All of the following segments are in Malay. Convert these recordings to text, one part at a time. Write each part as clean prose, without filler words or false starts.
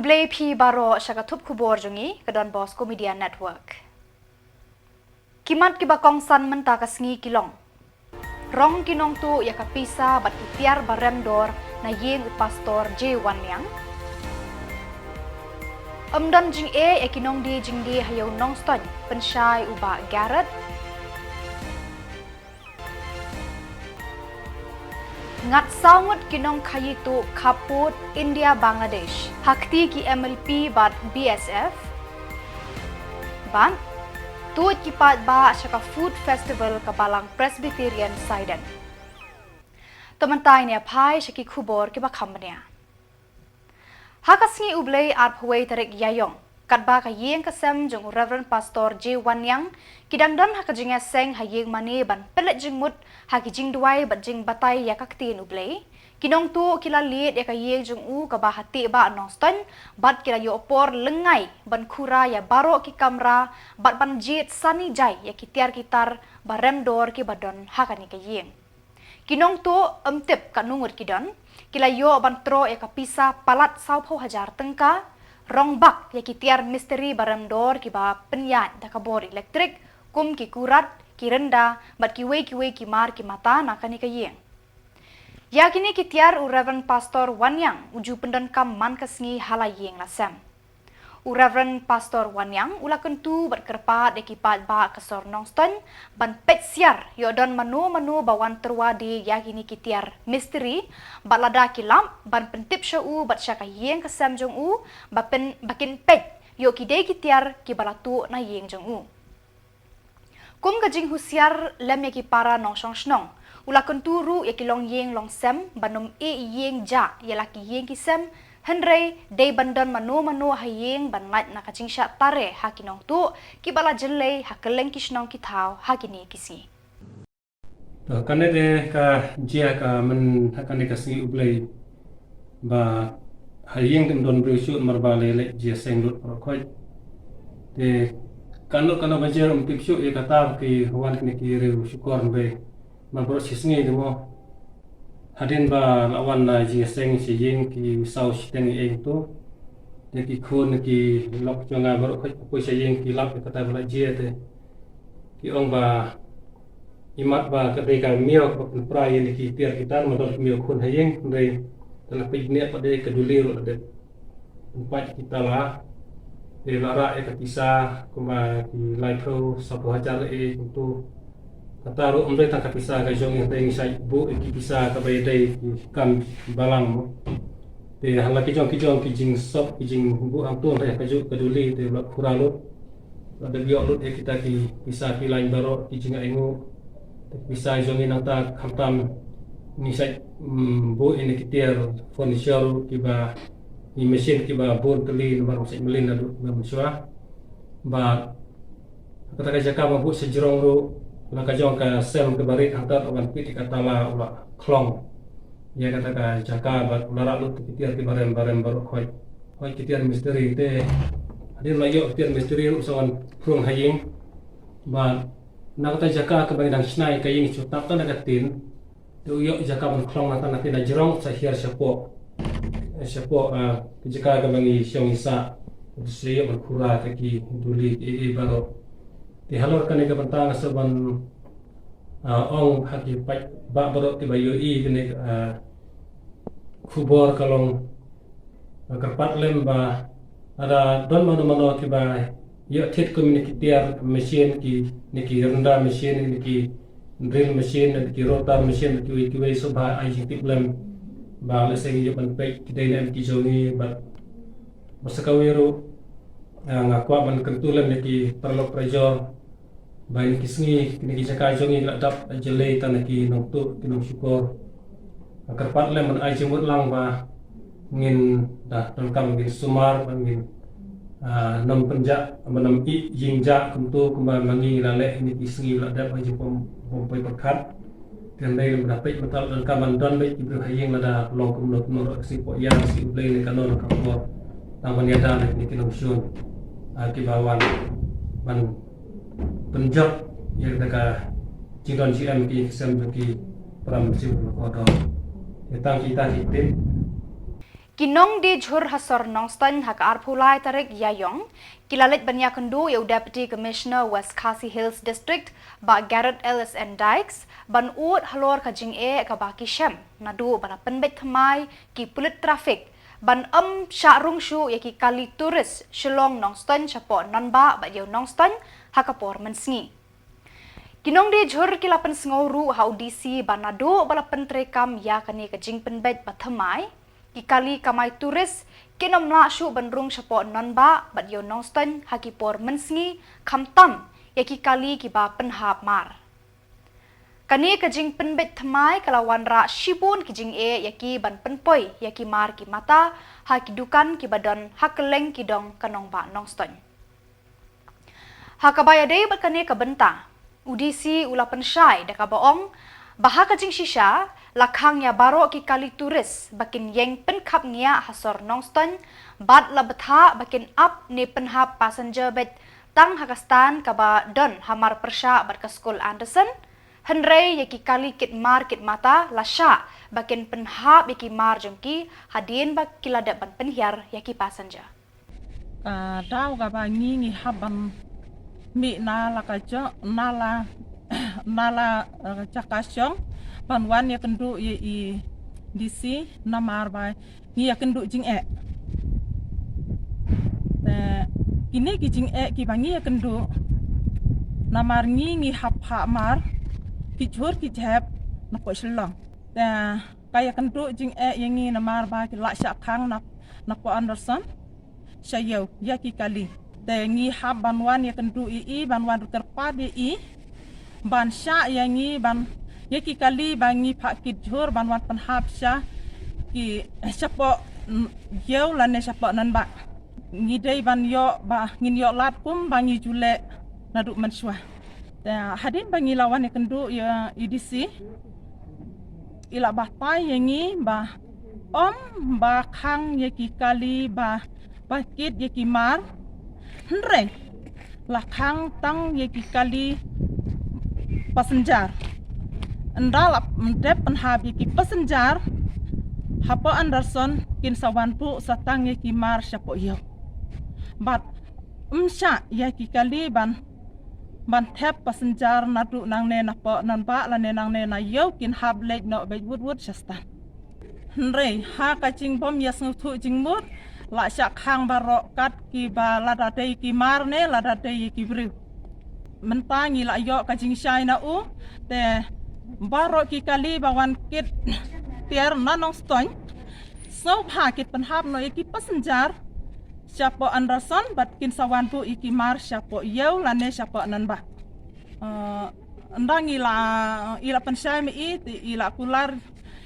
Ublay P baro syakatup kubor jungi kedon Bosco Media Network. Kimat kibakong san menta kasngi kilong. Rong kinong tu ya kapisa bat kitiar baremdor na yeng pastor J. Wanyang. Amdan jing ya kinong di jing di hayaw nong ston pensyai uba Garrett. Ngat saungut kinong kayitu kaput India Bangladesh hakti ki MLP bat BSF ban tuut kipat ba syaka food festival kabalang Presbyterian Sidon tementai ne pai syaki kubor ki bakamnya hakasngi ublay at pawai tarik yayong katba ka yeng kasem jung Reverend Pastor J. Wanyang kidangdan hakajinga seng hayeng mani ban pelet jingmut hakijing duai bat jing batay ya kaktin ublay kinong tu kila liit ya kayeng jung u kabahati ba noston bat kila yo opor lengai ban kura ya baro ki kamera bat ban jit sani jai ya kitiar kitar baremdor ki badon hakani kayeng kinong tu emtip kanungut kidon kila yo ban tro ya kapisa palat saupo hajar tengka rong bak ya kitiar misteri baremdor ki ba penyat da kabor elektrik kum ki kurat ki renda bat ki we ki mar ki mata nakani kayeng ya kini kitiar u Reverend Pastor Wanyang uju pendan kam man kasngi halayeng lasem u Reverend Pastor Wanyang ula kentu bat kerpat ekipat ba kasor nongston ban pet siar yo don manu bawan terwadi ya kini kitiar misteri bat lada kilam ban pentip syau bat syaka yeng kasem jong u bakin pet yo kidei kitiar ki balatu na yeng jong u kum gajing husiar lem yaki para nongsong snong ula kenturu ya kilong yeng long sem banum yeng ja ya laki yeng kisem henrei dei bandan manu hayeng ban nait na kaching sya tare hakinong tu kibala jelei hakeleng kisnong kitau hakini kisi kane de ka jia ka men hakane kasi ublay ba hayeng don brisut marbale le jia senglut prokoi de kanu bajer pipsu ya kata ki wan ni ki reu syukur be mabro sisngi demo hadin ba lawan na jia seng si yeng ki sau siteng eng tu de ki khun ki lok jonga bro ko si yeng ki lap kata bala jia te ki ong ba imat ba ketika mio prai ni ki tiar kita modal mio khun hayeng ndai telah pignia pada keduli ro de empat kita lah di lara kisah kuma di live satu hajar untuk kata ro umre tak kisah ka jong yang teng sai bu ki kisah ka bai dai kam balang mo de hala ki jong ki jing sop ki jing bu ang tuan ka ju keduli de lak kuralo ada biok lut kita ki kisah ki lain baro ki jing aingu bisa jong inang ta khamtam ni sai bu ini kitiar furniture ki ba ni mesin ki ba bon kali nomor sai melin adu memsua ba kata ka jaka ba bu sejrong ro la ka jong ka sem ke barit hantar wan pit kata la ula klong ya kata ka jaka ba lara lut kitiar ki barem baru khoi kitiar misteri te adin la yo kitiar misteri usawan krong hayeng ba na kata jaka ke bang dang snai ka ying chutak ta nagatin tu yo jaka ban klong na ta na jirong sa hiar syapo jika ka bang isyong isa siyo ban kura ta ki duli baro di halor kan ka bantang saban ong haki pai ba baro ti bayo kene kubor kalong kerpat lem ba ada don mano ki ba yo tet communicator machine ki niki renda machine niki drill machine niki rotor machine ki we subha ai tip lem ba le sing yo ban pe ki dai lem ki joni ba masakawero ngakwa ban kentulan niki perlo pressure bain kisngi kini jaka jongi ladap jele tanaki nongtu kinong syukur kerpat lem ai jemut lang ba ngin dah tengkam ngin sumar ngin nam penjak menam i jingja kuntu kembang mangi lale ini kisngi ladap ai jepom pompai perkat dan dai lem dapat metal tengkam dan baik ibru hayeng lada long kumnot nor si po yang si ublay ni kanon kapor taman yada ni kinong syun akibawan ban penjak yang dekat Jingdon GM ki sem ki pram sim kodo tang kita hitin Kinong di jhur hasor nongstan haka arpulai tarik yayong, kilalit banyakandu yau Deputy Commissioner West Khasi Hills District ba Garrett Ellis and Dykes ban uot halor kajing ka baki shem nadu bana penbet thamai ki pulit traffic ban syarung shu yaki kali turis shilong nongstan chapo nanba ba yau nongstan haka por mensngi. Kinong di jhur kilapan sengoru hau DC ban nadu bala pentrekam ya kani kajing penbet ba thamai Kikali kamay turis, kinom na syu bandrung siya nanba, bat yon nongstan, hakipor mensngi, kamtam, yakikali kiba penhap mar. Kani kajing penbet thamai kalawan ra shibun kijing yaki ban penpoy, yaki mar ki mata, hakidukan kibadon hakeleng kidong kanong ba nongstan. Hakabaya day bat kani kabenta, udisi ula pensyai dakabaong, baha kajing shisha, lakhang ya baro ki kali turis bakin yeng penkap ngia hasor nongston bad labetha bakin up ni penhap passenger bet tang hakastan kaba don hamar persya bat ka school Anderson henrei ya ki kali kit mar kit mata lasha bakin penhap yaki mar jongki hadin bak kilada ban penhiar yaki passenger daw kaba ngi haban mi na la kajo nala cakasyong panwan ya kendu i DC namar ba ni ya kendu jing ini ki jing ki bangi ya kendu namar ngi hap mar ki jhur ki jab na ko shlong kaya kendu jing yangi namar ba ki la sha khang na ko Anderson sayo ya ki kali ngi hap banwan ya kendu i banwan terpad i ban sha yangi ban yaki kali bangi pakit jhur banwan penhap sya ki chapo yeu lane chapo nan ba ngidei ban yo ba ngin yo lat kum bangi jule nadu manswa hadin bangi lawan kendu ya IDC ila ba pai yangi ba ba khang yaki kali ba pakit yaki mar hre la khang tang yaki kali passenger Andal mendep penhab yaki passenger hapo Anderson kin sawanpu satang yaki mar syapo yo bat umsya yaki kali ban tep passenger nadu nang ne napo nan ba la ne nang ne na yo kin hab lek no be wood shastan nre ha kaching bom yas nguthu jingmut la syak hang baro kat ki ba lada dei ki mar ne lada dei ki bru mentangi la yo kaching syai na u te baro ki kali bawan kit tiar nanong stoin so kit penhap no iki passenger siapo Anderson bat kin sawan pu iki mar siapo yeu lane siapo nanba ndang ila pensai mi ila kular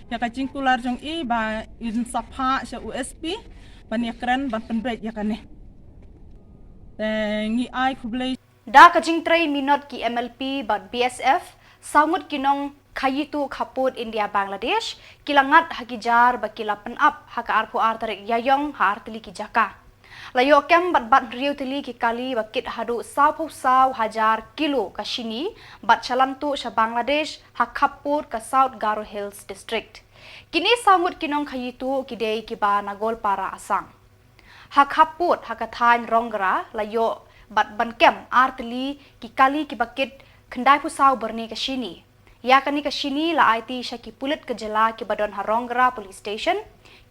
ya kacing kular jong i ba in sapha sya USP ban ya kren ban penbret ya kane ngi ai kublai da kajing 3 minute ki MLP bat BSF Sangut kinong kayitu kaput India Bangladesh kilangat hakijar bakilapan up haka arpu artarik yayong hartili ki jaka layo kem bat riu tili ki kali bakit hadu saw hajar kilo kashini bat chalantu sa Bangladesh hakaput ka South Garo Hills District kini sangut kinong kayitu kidei kiba nagol para asang hakaput hakathain rongra layo bat bankem artili ki kali ki bakit kendai pusau berni ke sini. Ya kani ke sini la IT syaki pulit ke jela ke badon Harongra Police Station.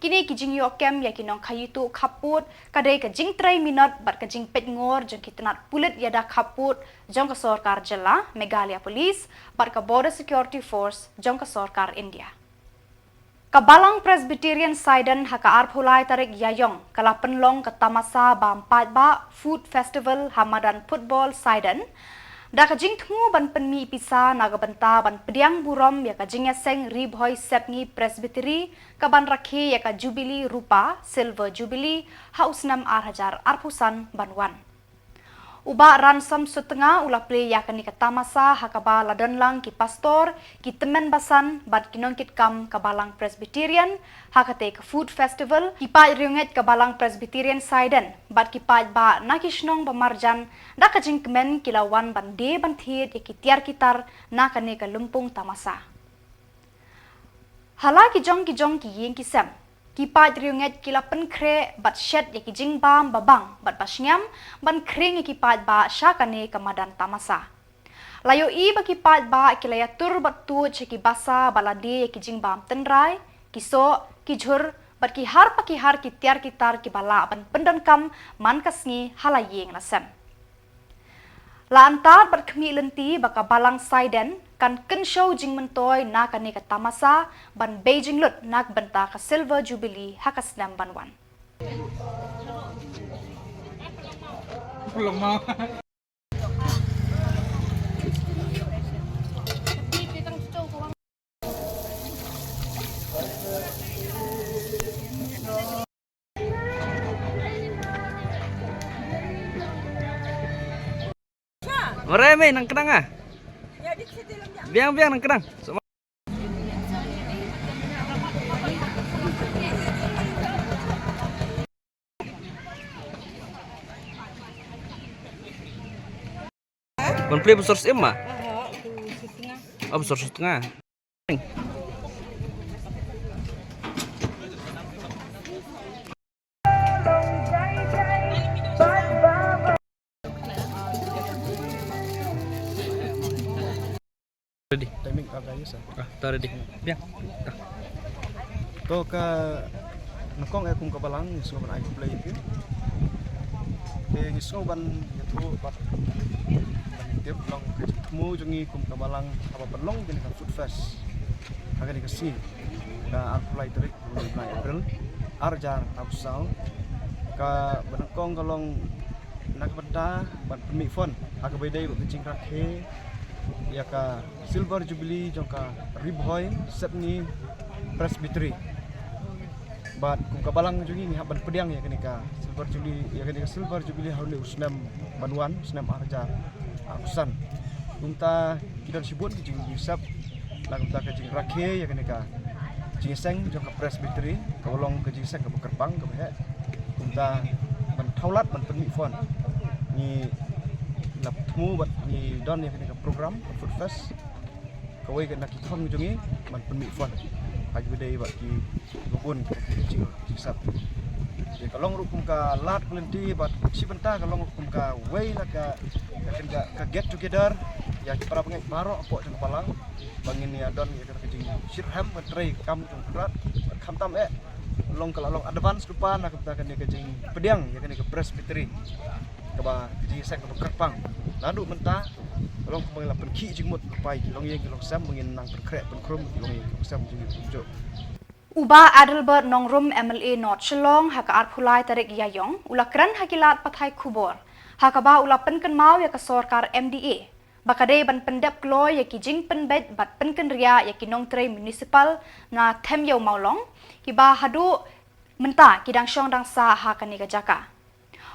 Kini ki jing yokem ya kinong kayitu kaput kadai ke jing 3 minut bat ke jing pet ngor jeng kitenat pulit yada kaput jong ke Sorkar jela Meghalaya Police bat ke Border Security Force jong ke Sorkar India. Kabalang Presbyterian Sidon haka arphulai tarik yayong kalapen long ke Tamasa Bampat Ba Food Festival Hamadan Football Sidon da kajing thmu ban penmi pisa nagabanta ban pediang burom ya kajing seng ribhoi sepngi presbytery kaban rakhi ya ka jubilee rupa silver jubilee hausnam arhajar arpusan banwan uba ransom setengah ulah play ya kani katamasa hakaba ladan lang ki pastor ki temen basan bat kinongkit kam kabalang presbyterian hakate ke food festival ki pa riunget kabalang presbyterian Sidon bat ki pa ba nakishnong bamarjan da kajing kemen kilawan bande banthit ya ki tiar kitar na kane ka lumpung tamasa hala ki jong ki yeng ki sem Kipai triunget kila penkre bat shed ya kijing bam babang bat basnyam ban kring ya kipai ba syakane kamadan tamasa. Layo i ba kipai ba kilaya tur bat tu ceki basa baladi ya kijing bam tenrai, kiso, kijur, bat kihar pakihar kitiar kitar kibala ban pendan kam man kasngi halayeng lasem. Lantar bat kemi lenti baka balang saiden kan show jing mentoy na kani ka tamasa ban Beijing lut nak benta ka Silver Jubilee hakasnam banwan. Belum mau. Mereme nang kenang ah. Biang nang kenang. Konflik besar sema. Oh, besar setengah. Ready. Timing apa ya sa? Tar ready. Biang. To ka nakong akong kabalang so ban ay play itu. Ngiso ban itu bat tiap long ketemu jungi kum kabalang apa penlong gini ka food fest. Aga ni kasi ka apply tarik bulan April arjar absal ka banakong kalong nakbenta ban permit fon aga bedai bat kucing rakhe ya ka Silver Jubilee jongka Ribhoy Sepni Presbytery bat kum kabalang jungi ni haban pediang ya kenika Silver Jubilee ya kenika Silver Jubilee haule usnam banwan usnam arja akusan kumta kidan sibun jing bisap lagu ta kajing rakhe ya kenika jingseng jongka Presbytery kawalong ke jingseng ke Bukerpang ke bahe kumta ban thaulat ban permit fon ni lap temu bat ni don ya kenika program food fest kawai kena kitong jungi man permit fon hagi bedai bat ki gubun kecil sisap jadi kalau rukum ka lat kelenti bat si benta kalau rukum ka way la ka get together ya para pengen maro apa jeng palang bangin ya don ya kena kejing sirham batrai kam jung berat kam tam long kalau long advance depan nak kita kena kejing pediang ya kena ke Presbytery kaba kejing sek ke Kerpang lalu mentah long mengelap pergi jengmut pai long yang long sam mengin nang perkrek penkrum long yang sam jeng unjuk Uba Adelbert Nongrum MLA North Shillong haka arphulai tarik yayong ulakran hakilat pathai kubor hakaba ulapan kan mau ya ka sorkar MDA bakade ban pendap kloy ya ki jing penbet bat penken ria ya ki nong tray municipal na them yau maulong hiba hadu menta kidang syong dang sa hakani ka jaka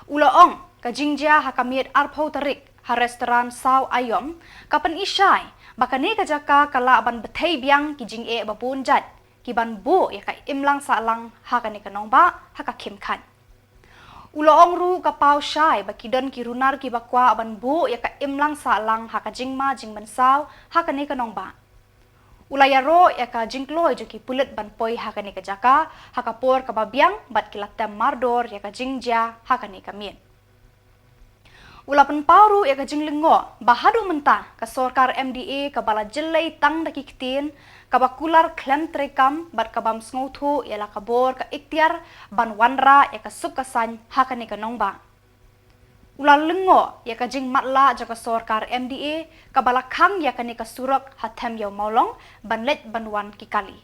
ulaong ka jingjia hakamit arphau tarik ha restoran saw ayom kapan isai bakane ka jaka kala ban bethei biang ki jing e babun jat kiban bo ya ka imlang sa lang hakani ka nong ba haka khimkhan uloong ru ka pau shai ba kidon ki runar ki bakwa ban bo ya ka imlang sa lang haka jingma jingban saw hakani ka nong ba ulaya ro ya ka jingkloi jo ki pulet ban poi hakani ka jaka haka por ka babiang bat kilatam mardor ya ka jingja hakani ka mien ulapan pauru ya ka jinglengo bahadu menta ka sorkar MDA ka bala jelai tang daki kitin ka bakular klem trekam bat ka bam sngotu ya la kabor ka ikhtiar ban wanra ya ka sukasan hakani ka nongba ulal lengo ya ka jing matla ja ka sorkar MDA ka bala khang ya kani ka surak hatem yaw maulong ban let ban wan ki kali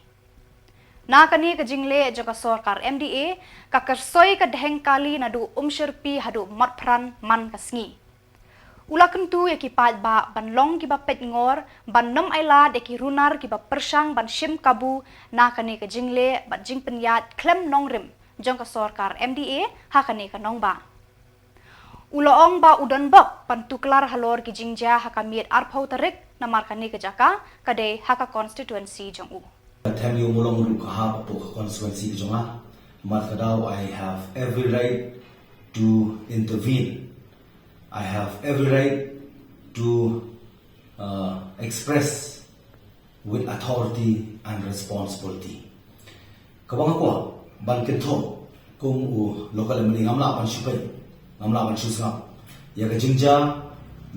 na kani ka jingle ja ka sorkar MDA ka kersoi ka dheng kali nadu umshirpi hadu matpran man kasngi ulakan tu ya ki pat ba ban long ki ba pet ngor ban nom aila de ki runar ki ba persang ban shim kabu na kani ka jingle ba jing penyat klem nongrim jong ka sorkar MDA ha kani ka nong ba uloong ba udon bok pan tuklar halor ki jingja ha kamit arphau tarik na mar kani ka jaka kade ha ka constituency jong u Thank you mulong ru ka ha po constituency jonga markadaw I have every right to intervene. I have every right to express with authority and responsibility. Kabang ako ban kentho kung local mani ngamla ban supai ngamla ban susngap ya ka jingja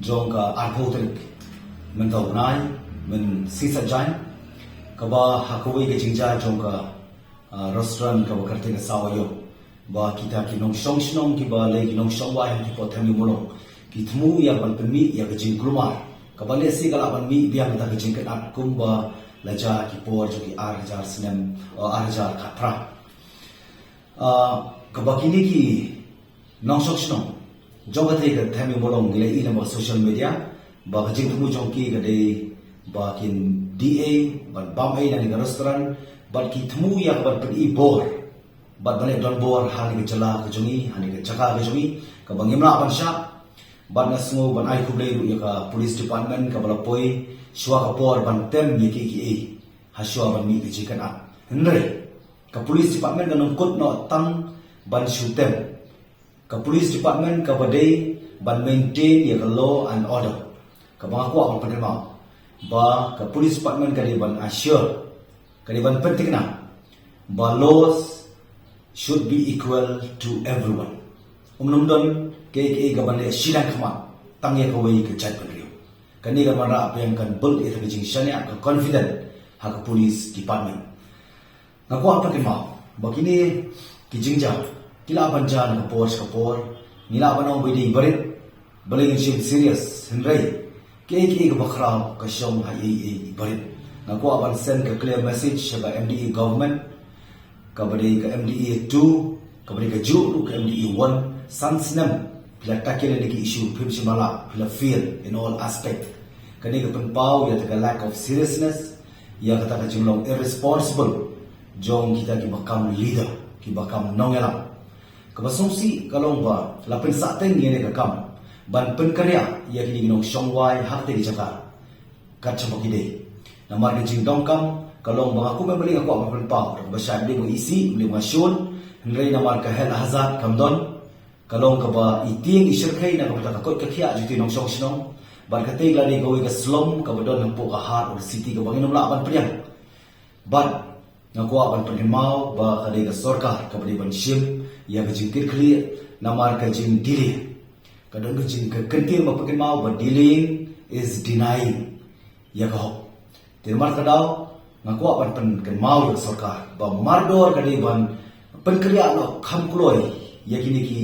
jong ka arpho trik men tau nai men sisa jain ka ba hakoi ka jingja jong ka restaurant ka ba karte ka sawayo ba kita ki nong song ki ba le ki nong song wai ki po thami molong ki thmu ya ban pemi ya ka jing krumar ka ba le si kala ban mi biang ta ka jing ka at kumba laja ki por jo ki arjar sinem arjar khatra kabakini ki nongsok snong jonga te ka thami molong le ina ba social media ba ka jing thmu jong ki ka de ba kin da ba bam ai na ni restaurant ba ki thmu ya ba pi bor ba bane don bor hali ka chala ka jongi hani ka chaka ka jongi ka bangimla ban sha ba na sngo ban ai khu le ru ya ka police department ka bala poi shwa ka por ban tem ye ki e ha shwa ban mi ki kan a henre ka police department ka nong kut no tang ban shutem ka police department ka badai ban maintain ya ka law and order ka bang aku ang penerima ba ka police department ka di ban assure ka di ban penting na ba laws should be equal to everyone don ke ka ban le silang khama tang ye ka wei ka chat ban riu kani ka mara apa yang kan build itu jing shania ka confident ha ka police department ngaku apa ke mau begini kijingja kila banja na kapor nila banong bidi barit baling sim serious henry ke ka bakhra ka shom ha e barit ngaku aban send ka clear message sa MDE government ka bari ka MDE 2 ka bari ka ju ka MDE 1 sansnam pila takele ni issue phim mala pila fear in all aspect kani ka penpau ya ka lack of seriousness ya kata ka jumlong irresponsible jong kita ki bakam leader ki bakam nongelam kabasongsi kalong ba lapin sa teng yene ka kam ban penkarya ya ki nong shongwai hakte ki jaka kat chamo kide namar ki jing dongkam kalong ba aku membeli aku apa penpau ba sha de mo isi le ma shon ngai namar ka hel hazat kamdon kalong ka ba iting isir khai na ka ta kot ka khia juti nong shong shnong ban ka te la ni go ka slom ka ba don hampo ka har or city ka bangin la ban priang ban ngaku aban penimau ba kali ka sorkar ka bari ban shim ya ka jingkir khli namar ka jing delay ka don ka jing ka kentir ba penimau ba delaying is denying ya ka hop termar ka daw ngaku aban penimau ya sorkar ba mardor ka di ban penkriya no kham kloi ya kini ki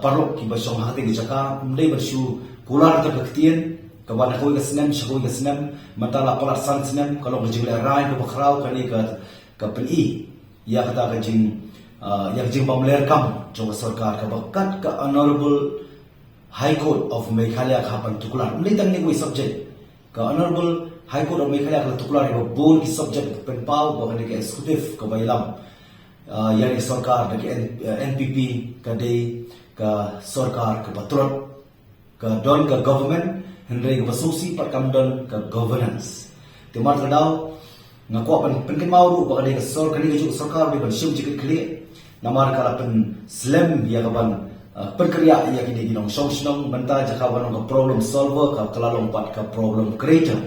parok ki ba shong hate ki jaka mdei ba shu pular ta kaktien ka ba na ko ka snem shko ka snem matala polar san snem kalau ka jingle rai ko bakhrau kani ka peni ya kata ka jing ya jing bamler kam jong sarkar ka bakat ka honorable high court of Meghalaya ka pan tukular mdei tang ni ko subject ka honorable high court of Meghalaya ka tukular ko bol ki subject pen pau ba kani ka executive ka bailam ya ni sarkar ka NPP ka dei ka sarkar ka patrot ka don ka government henry ka basusi pat kam don ka governance timar tadaw ngaku apan penkin mau ru ba ka sor kani ka sarkar di ban shim jikit kli namar ka lapan slam ya ka ban perkriya ya kini ginong song banta jaka banong ka problem solver ka kalalong pat ka problem creator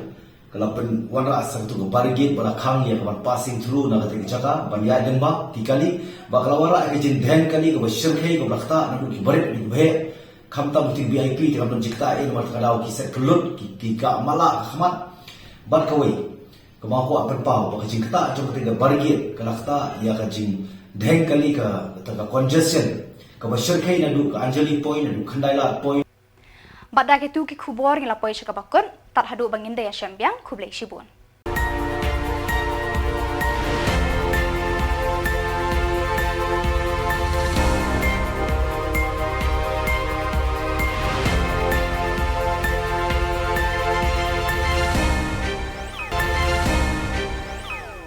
kalapan wala asang tu ka barigate bala khang ya ka ban passing through na ka jaka ban ya den ba tikali ba kalawara ka jin dhen kali ka ba shirkhei ka bakta na ku barit ni bhe khamta muti VIP ti kam jikta e mar kadaw ki set kelut ki ka mala khmat bat kawai kama ko apan pau ba jing kata jong ka barigate kalakta ya ka jing dhen kali ka ta congestion ka ba shirkhei na du ka Anjali point na du Khandaila point Badak itu ki kubor ngila poi shaka bakun tat hadu bangin daya syambiang kublai shibun.